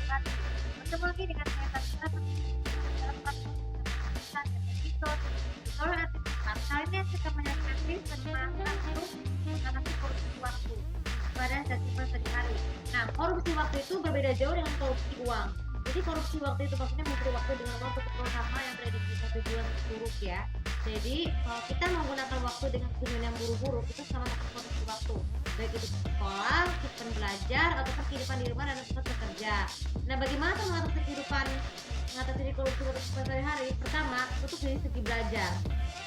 kasih. Bertemu lagi dengan saya Tasya dalam podcast kita dan episode tutorial etik 4. Kali ini saya akan menyampaikan tips tentang satu mengatasi korupsi waktu pada segmen sehari-hari. Nah, korupsi waktu itu berbeda jauh dengan korupsi uang. Jadi korupsi waktu itu maksudnya mencuri waktu dengan uang untuk keperluan hal yang tidak diinginkan tujuan buruk ya. Jadi kalau kita menggunakan waktu dengan tujuan yang buruk-buruk itu sama seperti korupsi waktu. Baik itu sekolah, kehidupan belajar, ataupun kehidupan di rumah dan tempat bekerja. Nah, bagaimana mengatasi korupsi waktu sehari-hari? Pertama, untuk dari segi belajar.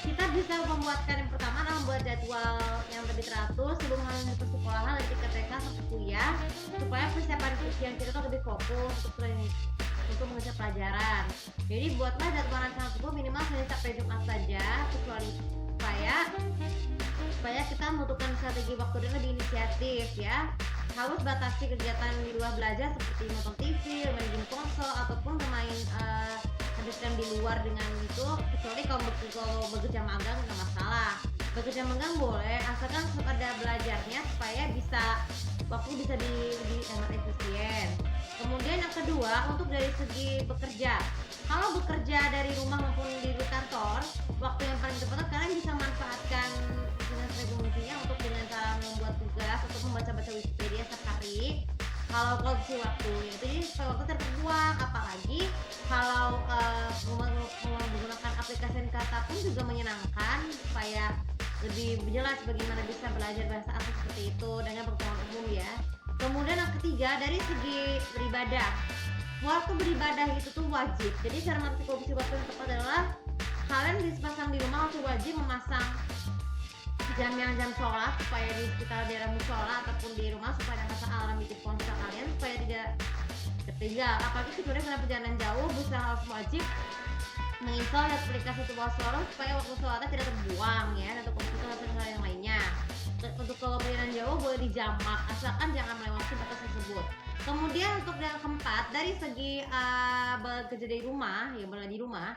Kita bisa membuatkan yang pertama adalah membuat jadwal yang lebih teratur sebelum hal ke sekolah dari tingkat TK sampai kuliah supaya persiapan ujian kita tuh lebih fokus untuk mengejar pelajaran. Jadi buatlah jadwal rancangan tersebut minimal Senin sampai Jumat saja, kecuali supaya kita membutuhkan strategi waktu dan lebih inisiatif ya. Harus batasi kegiatan di luar belajar seperti nonton TV, main game konsol ataupun bermain habiskan di luar dengan itu, kecuali kalau bekerja magang nggak masalah. Bekerja magang boleh asalkan ada belajarnya supaya waktu bisa di hemat efisien. Kemudian yang kedua, untuk dari segi bekerja, kalau bekerja dari rumah maupun di kantor, waktu yang paling tepat kalian bisa manfaatkan dengan regulasinya untuk dengan cara membuat tugas atau membaca-baca Wikipedia setiap hari. Kalau korupsi waktu, jadi waktu terbuang, apalagi kalau menggunakan aplikasi kata pun juga menyenangkan supaya lebih jelas bagaimana bisa belajar bahasa asing seperti itu dengan pengetahuan umum ya. Kemudian yang ketiga, dari segi beribadah, waktu beribadah itu tuh wajib. Jadi cara mengatasi korupsi waktu yang tepat adalah kalian dipasang di rumah waktu wajib memasang jam sholat supaya di sekitar daerah musola ataupun di rumah supaya ada pasang alarm di ponsel kalian supaya tidak ketinggal. Apalagi kecuali karena perjalanan jauh bisa harus wajib menginstal aplikasi sebuah suara supaya waktu sholatnya tidak terbuang ya, untuk komputer hal yang lainnya. Untuk kalau perjalanan jauh boleh dijamak asalkan jangan melewati batas tersebut. Kemudian untuk yang keempat, dari segi bekerja dari rumah ya, berada di rumah,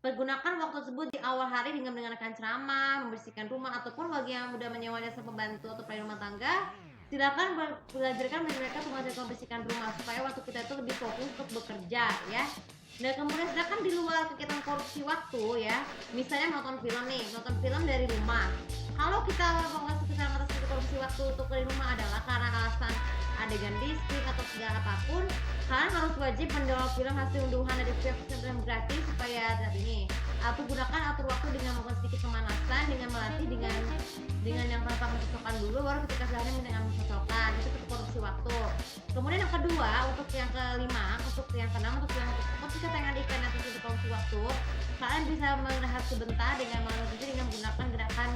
pergunakan waktu tersebut di awal hari dengan mendengarkan ceramah, membersihkan rumah, ataupun bagi yang sudah menyewa jasa pembantu atau pelayan rumah tangga, silakan belajarkan mereka mengajarkan membersihkan rumah supaya waktu kita itu lebih fokus untuk bekerja ya. Dan kemudian silakan di luar kegiatan korupsi waktu ya, misalnya nonton film dari rumah. Kalau kita mengatasi korupsi waktu untuk dari rumah adalah karena alasan adegan diskrik atau segala apapun, kalian harus wajib mendownload film hasil unduhan dari film gratis supaya saat ini atur waktu dengan melakukan sedikit pemanasan, dengan melatih dengan yang tanpa mencocokkan dulu, baru ketika selanjutnya dengan mencocokkan, itu untuk korupsi waktu. Kemudian yang kedua, untuk yang kelima, untuk yang keenam, untuk yang ketika tengah ikan atau untuk korupsi waktu, kalian bisa merehat sebentar dengan menggunakan gerakan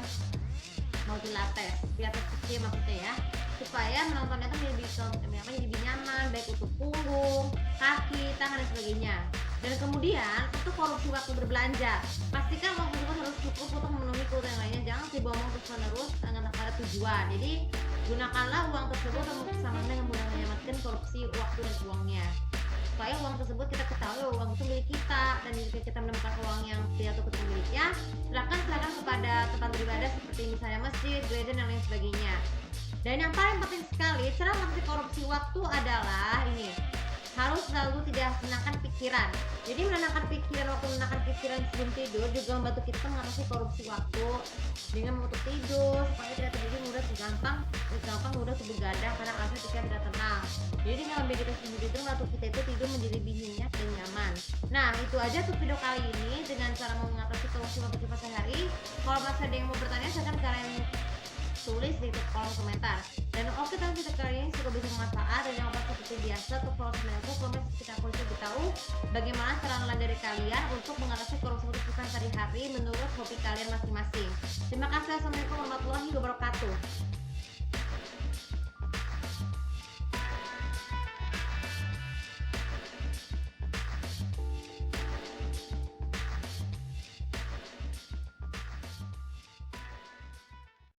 multilates, pilates kecil maksudnya ya, supaya menontonnya itu lebih nyaman, baik untuk punggung, kaki, tangan dan sebagainya. Dan kemudian untuk korupsi waktu berbelanja, pastikan uang tersebut harus cukup untuk memenuhi kebutuhan yang lainnya, jangan dibohong terus menerus dengan pada tujuan. Jadi gunakanlah uang tersebut untuk sama dengan menyelamatkan korupsi waktu dan uangnya, supaya uang tersebut kita ketahui uang itu milik kita, dan jika kita menemukan uang yang tidak tertutup miliknya, silakan kepada tempat beribadah seperti misalnya masjid, gereja dan lain sebagainya. Dan yang paling penting sekali, cara mengatasi korupsi waktu adalah ini, harus selalu tidak menenangkan pikiran. Jadi menenangkan pikiran sebelum tidur juga membantu kita mengatasi korupsi waktu dengan menutup tidur supaya tidak terjadi gampang mudah begadang karena alasan kita tidak tenang. Jadi dengan membidik sendiri itu membantu kita itu tidur menjadi lebih nyenyak dan nyaman. Nah, itu aja untuk video kali ini dengan cara mengatasi korupsi waktu kita sehari. Kalau masih ada yang mau bertanya, silahkan kalian tulis di kolom komentar. Dan oke, kita kali ini semoga bisa bermanfaat, dan jangan lupa seperti biasa untuk follow channelku, komen kita lebih tahu bagaimana cara lain dari kalian untuk mengatasi korupsi sehari-hari menurut hobi kalian masing-masing. Terima kasih. Assalamualaikum warahmatullahi wabarakatuh.